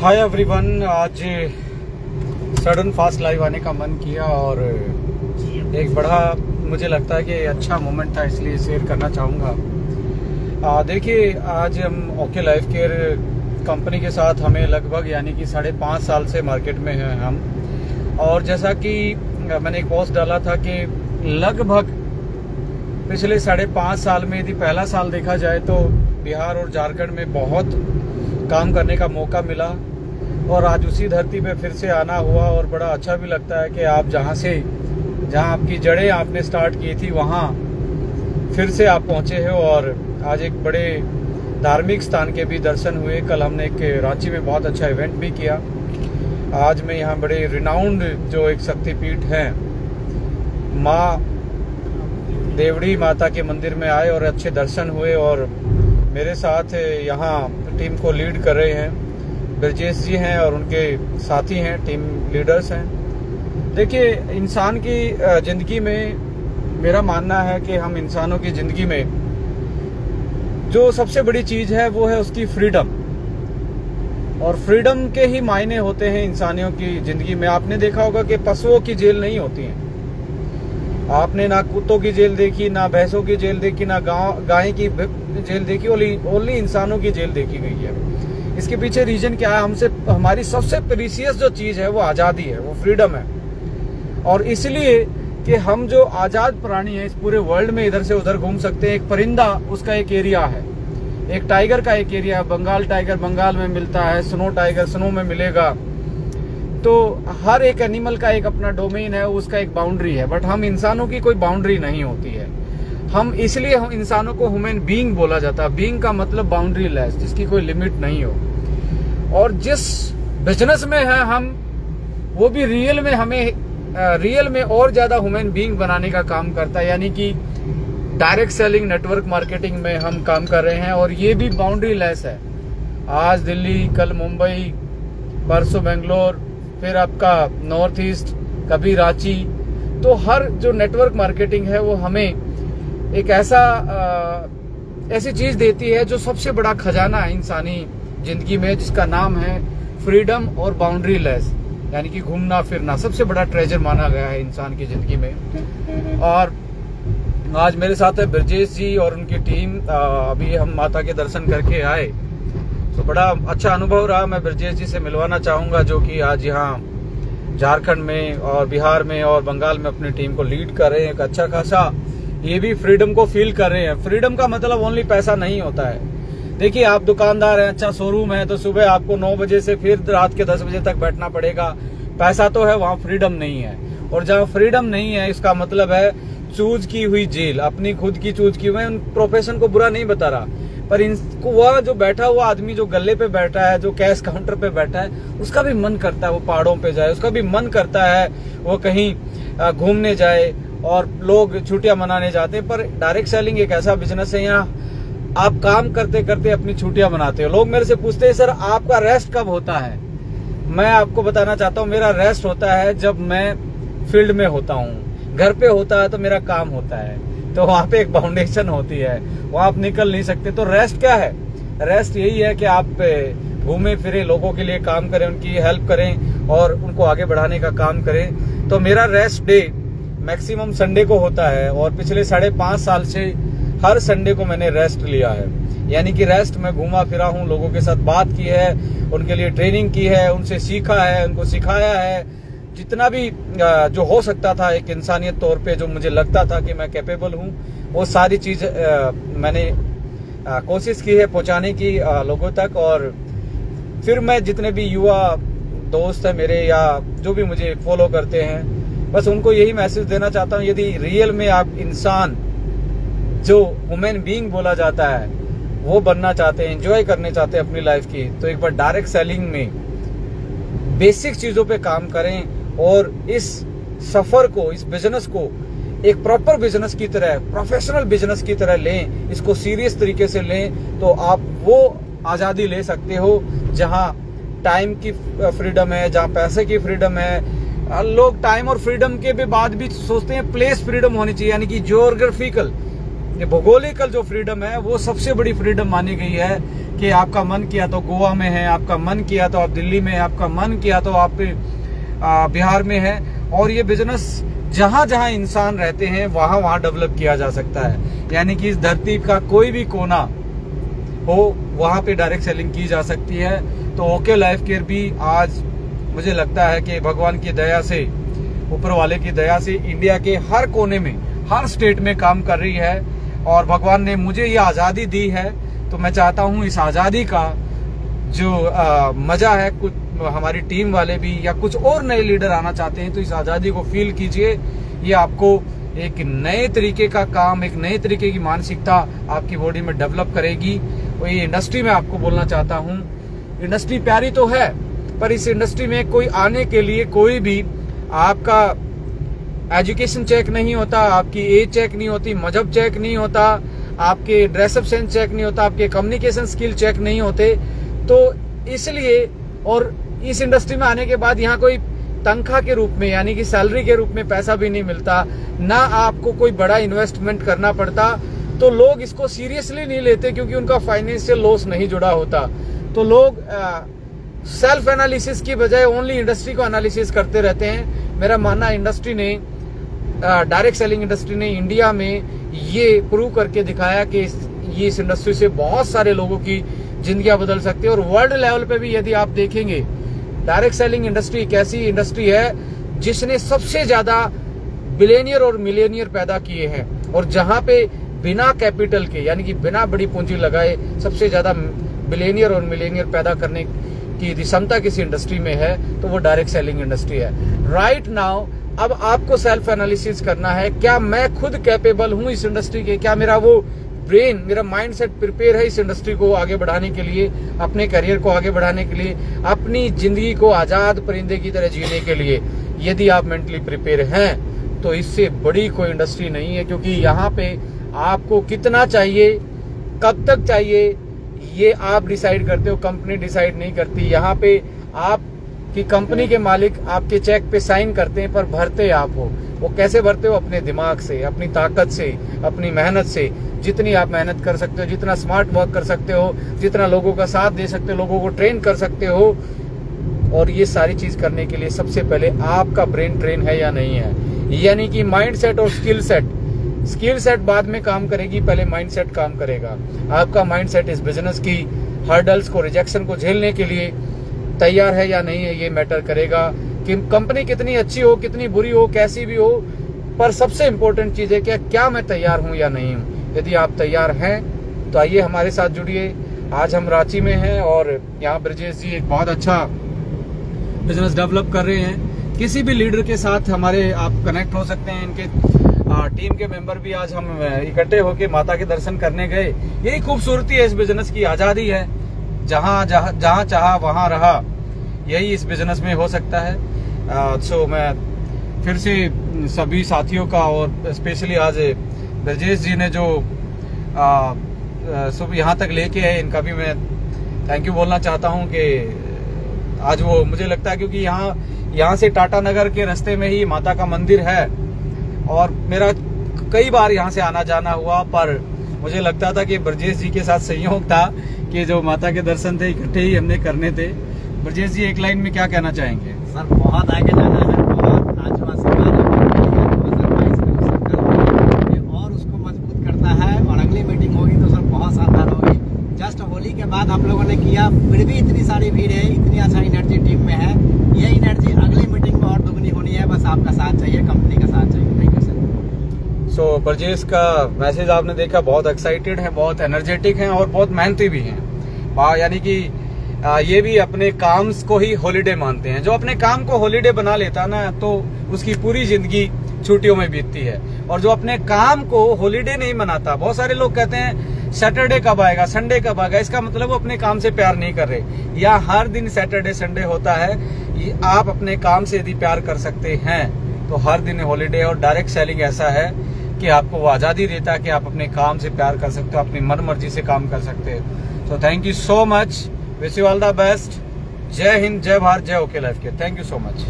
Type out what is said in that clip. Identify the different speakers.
Speaker 1: Hi everyone. आज sudden fast live आने का मन किया और एक बड़ा मुझे लगता है कि अच्छा मोमेंट था, इसलिए शेयर करना चाहूँगा। देखिए, आज हम ओके लाइफ केयर कंपनी के साथ हमें लगभग यानी कि 5.5 साल से मार्केट में हैं हम। और जैसा कि मैंने एक पोस्ट डाला था कि लगभग पिछले 5.5 साल में यदि पहला साल देखा जाए तो बिहार और झारखंड में बहुत काम करने का मौका मिला और आज उसी धरती पे फिर से आना हुआ। और बड़ा अच्छा भी लगता है कि आप जहाँ आपकी जड़ें आपने स्टार्ट की थी वहाँ फिर से आप पहुँचे हो। और आज एक बड़े धार्मिक स्थान के भी दर्शन हुए। कल हमने एक रांची में बहुत अच्छा इवेंट भी किया। आज मैं यहाँ बड़े रिनाउंड जो एक शक्तिपीठ है माँ देवड़ी माता के मंदिर में आए और अच्छे दर्शन हुए। और मेरे साथ यहाँ टीम को लीड कर रहे हैं ब्रजेश जी हैं और उनके साथी हैं, टीम लीडर्स हैं। देखिए, इंसान की जिंदगी में मेरा मानना है कि हम इंसानों की जिंदगी में जो सबसे बड़ी चीज है वो है उसकी फ्रीडम। और फ्रीडम के ही मायने होते हैं इंसानियों की जिंदगी में। आपने देखा होगा कि पशुओं की जेल नहीं होती है। आपने ना कुत्तों की जेल देखी, ना भैंसों की जेल देखी, ना गाय की जेल देखी, ओनली इंसानों की जेल देखी गई है। इसके पीछे रीजन क्या है? हमारी सबसे प्रीसियस जो चीज है वो आजादी है, वो फ्रीडम है। और इसलिए कि हम जो आजाद प्राणी हैं इस पूरे वर्ल्ड में इधर से उधर घूम सकते हैं। एक परिंदा, उसका एक एरिया है, एक टाइगर का एक एरिया है। बंगाल टाइगर बंगाल में मिलता है, स्नो टाइगर स्नो में मिलेगा। तो हर एक एनिमल का एक अपना डोमेन है, उसका एक बाउंड्री है। बट हम इंसानों की कोई बाउंड्री नहीं होती है। हम इसलिए हम इंसानों को ह्यूमन बीइंग बोला जाता है। बीइंग का मतलब बाउंड्री लेस, जिसकी कोई लिमिट नहीं हो। और जिस बिजनेस में है हम, वो भी रियल में और ज्यादा ह्यूमन बीइंग बनाने का काम करता है। यानी कि डायरेक्ट सेलिंग नेटवर्क मार्केटिंग में हम काम कर रहे हैं और ये भी बाउंड्री लेस है। आज दिल्ली, कल मुंबई, परसों बेंगलोर, फिर आपका नॉर्थ ईस्ट, कभी रांची। तो हर जो नेटवर्क मार्केटिंग है वो हमें एक ऐसी चीज देती है जो सबसे बड़ा खजाना है इंसानी जिंदगी में, जिसका नाम है फ्रीडम और बाउंड्री लेस, यानी कि घूमना फिरना सबसे बड़ा ट्रेजर माना गया है इंसान की जिंदगी में। और आज मेरे साथ है ब्रजेश जी और उनकी टीम। अभी हम माता के दर्शन करके आए तो बड़ा अच्छा अनुभव रहा। मैं ब्रजेश जी से मिलवाना चाहूंगा, जो कि आज यहाँ झारखंड में और बिहार में और बंगाल में अपनी टीम को लीड कर रहे हैं। एक अच्छा खासा ये भी फ्रीडम को फील कर रहे हैं। फ्रीडम का मतलब ओनली पैसा नहीं होता है। देखिए, आप दुकानदार हैं, अच्छा शोरूम है, तो सुबह आपको 9 बजे से फिर रात के 10 बजे तक बैठना पड़ेगा। पैसा तो है, वहाँ फ्रीडम नहीं है। और जहाँ फ्रीडम नहीं है, इसका मतलब है चूज की हुई जेल, अपनी खुद की चूज की। मैं उन प्रोफेशन को बुरा नहीं बता रहा, पर इनको वह जो बैठा हुआ आदमी जो गले पे बैठा है, जो कैश काउंटर पे बैठा है, उसका भी मन करता है वो पहाड़ों पे जाए, उसका भी मन करता है वो कहीं घूमने जाए। और लोग छुट्टियां मनाने जाते हैं। पर डायरेक्ट सेलिंग एक ऐसा बिजनेस है, यहाँ आप काम करते करते अपनी छुट्टियां मनाते हो। लोग मेरे से पूछते हैं, सर आपका रेस्ट कब होता है? मैं आपको बताना चाहता हूँ, मेरा रेस्ट होता है जब मैं फील्ड में होता हूँ। घर पे होता है तो मेरा काम होता है, तो वहां पे एक बाउंडेशन होती है, वहां आप निकल नहीं सकते। तो रेस्ट क्या है? रेस्ट यही है कि आप घूमे फिरे, लोगों के लिए काम करें, उनकी हेल्प करें और उनको आगे बढ़ाने का काम करें। तो मेरा रेस्ट डे मैक्सिमम संडे को होता है और पिछले 5.5 साल से हर संडे को मैंने रेस्ट लिया है। यानी कि रेस्ट में घूमा फिरा हूँ, लोगों के साथ बात की है, उनके लिए ट्रेनिंग की है, उनसे सीखा है, उनको सिखाया है, जितना भी जो हो सकता था एक इंसानियत तौर पे, जो मुझे लगता था कि मैं कैपेबल हूँ, वो सारी चीज मैंने कोशिश की है पहुंचाने की लोगों तक। और फिर मैं जितने भी युवा दोस्त है मेरे या जो भी मुझे फॉलो करते हैं, बस उनको यही मैसेज देना चाहता हूँ, यदि रियल में आप इंसान जो ह्यूमन बीइंग बोला जाता है वो बनना चाहते हैं, एंजॉय करने चाहते हैं अपनी लाइफ की, तो एक बार डायरेक्ट सेलिंग में बेसिक चीजों पे काम करें और इस सफर को, इस बिजनेस को एक प्रॉपर बिजनेस की तरह, प्रोफेशनल बिजनेस की तरह लें, इसको सीरियस तरीके से लें, तो आप वो आजादी ले सकते हो जहां टाइम की फ्रीडम है, जहां पैसे की फ्रीडम है। लोग टाइम और फ्रीडम के भी बाद भी सोचते हैं प्लेस फ्रीडम होनी चाहिए, यानी कि जियोग्राफिकल ये भौगोलिकल जो फ्रीडम है वो सबसे बड़ी फ्रीडम मानी गई है कि आपका मन किया तो गोवा में है, आपका मन किया तो आप दिल्ली में है, आपका मन किया तो आप बिहार में है। और ये बिजनेस जहां जहां इंसान रहते हैं वहां वहां डेवलप किया जा सकता है, यानी कि इस धरती का कोई भी कोना हो वहां पे डायरेक्ट सेलिंग की जा सकती है। तो ओके लाइफ केयर भी आज मुझे लगता है कि भगवान की दया से, ऊपर वाले की दया से इंडिया के हर कोने में, हर स्टेट में काम कर रही है। और भगवान ने मुझे ये आज़ादी दी है, तो मैं चाहता हूँ इस आज़ादी का जो मजा है, कुछ हमारी टीम वाले भी या कुछ और नए लीडर आना चाहते हैं तो इस आज़ादी को फील कीजिए। ये आपको एक नए तरीके का काम, एक नए तरीके की मानसिकता आपकी बॉडी में डेवलप करेगी। और ये इंडस्ट्री में आपको बोलना चाहता हूँ, इंडस्ट्री प्यारी तो है, पर इस इंडस्ट्री में कोई आने के लिए कोई भी आपका एजुकेशन चेक नहीं होता, आपकी एज चेक नहीं होती, मजहब चेक नहीं होता, आपके ड्रेसअप सेंस चेक नहीं होता, आपके कम्युनिकेशन स्किल चेक नहीं होते। तो इसलिए, और इस इंडस्ट्री में आने के बाद यहाँ कोई तनख्वाह के रूप में यानी कि सैलरी के रूप में पैसा भी नहीं मिलता, ना आपको कोई बड़ा इन्वेस्टमेंट करना पड़ता, तो लोग इसको सीरियसली नहीं लेते क्योंकि उनका फाइनेंशियल लॉस नहीं जुड़ा होता। तो लोग सेल्फ एनालिसिस की बजाय ओनली इंडस्ट्री को एनालिसिस करते रहते हैं। मेरा मानना इंडस्ट्री ने, डायरेक्ट सेलिंग इंडस्ट्री ने इंडिया में ये प्रूव करके दिखाया कि ये इस इंडस्ट्री से बहुत सारे लोगों की जिंदगियां बदल सकती है। और वर्ल्ड लेवल पे भी यदि आप देखेंगे, डायरेक्ट सेलिंग इंडस्ट्री एक ऐसी इंडस्ट्री है जिसने सबसे ज्यादा बिलियनियर और मिलियनियर पैदा किए हैं। और जहां पे बिना कैपिटल के यानी कि बिना बड़ी पूंजी लगाए सबसे ज्यादा बिलियनियर और मिलियनियर पैदा करने की क्षमता किसी इंडस्ट्री में है तो वो डायरेक्ट सेलिंग इंडस्ट्री है। राइट नाउ अब आपको सेल्फ एनालिसिस करना है, क्या मैं खुद कैपेबल हूं इस इंडस्ट्री के, क्या मेरा वो ब्रेन, मेरा माइंड सेट प्रिपेयर है इस इंडस्ट्री को आगे बढ़ाने के लिए, अपने करियर को आगे बढ़ाने के लिए, अपनी जिंदगी को आजाद परिंदे की तरह जीने के लिए। यदि आप मेंटली प्रिपेयर हैं तो इससे बड़ी कोई इंडस्ट्री नहीं है, क्योंकि यहाँ पे आपको कितना चाहिए, कब तक चाहिए, ये आप डिसाइड करते हो, कंपनी डिसाइड नहीं करती। यहाँ पे आपकी कंपनी के मालिक आपके चेक पे साइन करते हैं, पर भरते आप हो। वो कैसे भरते हो? अपने दिमाग से, अपनी ताकत से, अपनी मेहनत से। जितनी आप मेहनत कर सकते हो, जितना स्मार्ट वर्क कर सकते हो, जितना लोगों का साथ दे सकते हो, लोगों को ट्रेन कर सकते हो। और ये सारी चीज करने के लिए सबसे पहले आपका ब्रेन ट्रेन है या नहीं है, यानी कि माइंड सेट और स्किल सेट। स्किल सेट बाद में काम करेगी, पहले माइंड सेट काम करेगा। आपका माइंड सेट इस बिजनेस की हर्डल्स को, रिजेक्शन को झेलने के लिए तैयार है या नहीं है, ये मैटर करेगा। कि कंपनी कितनी अच्छी हो, कितनी बुरी हो, कैसी भी हो, पर सबसे इंपॉर्टेंट चीज है कि क्या मैं तैयार हूं या नहीं हूं। यदि आप तैयार हैं तो आइए हमारे साथ जुड़िए। आज हम रांची में हैं और यहाँ ब्रजेश जी एक बहुत अच्छा बिजनेस डेवलप कर रहे हैं। किसी भी लीडर के साथ हमारे आप कनेक्ट हो सकते हैं। इनके टीम के मेंबर भी आज हम इकट्ठे होकर माता के दर्शन करने गए। यही खूबसूरती है इस बिजनेस की, आजादी है, जहां चाहा वहां रहा, यही इस बिजनेस में हो सकता है। सो मैं फिर से सभी साथियों का और स्पेशली आज ब्रजेश जी ने जो सब यहाँ तक लेके आए, इनका भी मैं थैंक यू बोलना चाहता हूँ कि आज वो मुझे लगता है क्योंकि यहाँ से टाटा नगर के रास्ते में ही माता का मंदिर है और मेरा कई बार यहाँ से आना जाना हुआ, पर मुझे लगता था कि ब्रजेश जी के साथ संयोग था कि जो माता के दर्शन थे इकट्ठे ही हमने करने थे। ब्रजेश जी एक लाइन में क्या कहना चाहेंगे?
Speaker 2: सर बहुत आगे जाना है, बहुत आशीर्वाद और उसको मजबूत करता है। और अगली मीटिंग होगी तो सर बहुत शानदार होगी। जस्ट होली के बाद हम लोगों ने किया, फिर भी इतनी सारी भीड़ है, इतनी अच्छा एनर्जी टीम में है। ये एनर्जी अगली मीटिंग में और दुगनी होनी है। बस आपका साथ चाहिए, कंपनी का साथ चाहिए। Thank you sir.
Speaker 1: So Brajesh का मैसेज आपने देखा, बहुत एक्साइटेड है, बहुत एनर्जेटिक है और बहुत मेहनती भी है। यानी कि ये भी अपने काम को ही हॉलीडे मानते हैं। जो अपने काम को हॉलीडे बना लेता ना तो उसकी पूरी जिंदगी छुट्टियों में बीतती है। और जो अपने काम को हॉलीडे नहीं मनाता, बहुत सारे लोग कहते हैं सैटरडे कब आएगा, संडे कब आएगा, इसका मतलब वो अपने काम से प्यार नहीं कर रहे। या हर दिन सैटरडे संडे होता है। आप अपने काम से यदि प्यार कर सकते हैं तो हर दिन हॉलीडे। और डायरेक्ट सेलिंग ऐसा है कि आपको वो आजादी देता है कि आप अपने काम से प्यार कर सकते हो, अपनी मन मर्जी से काम कर सकते हो। So thank you so much, wish you all the best. जय हिंद, जय भारत, जय ओके लाइफ के। Thank you so much.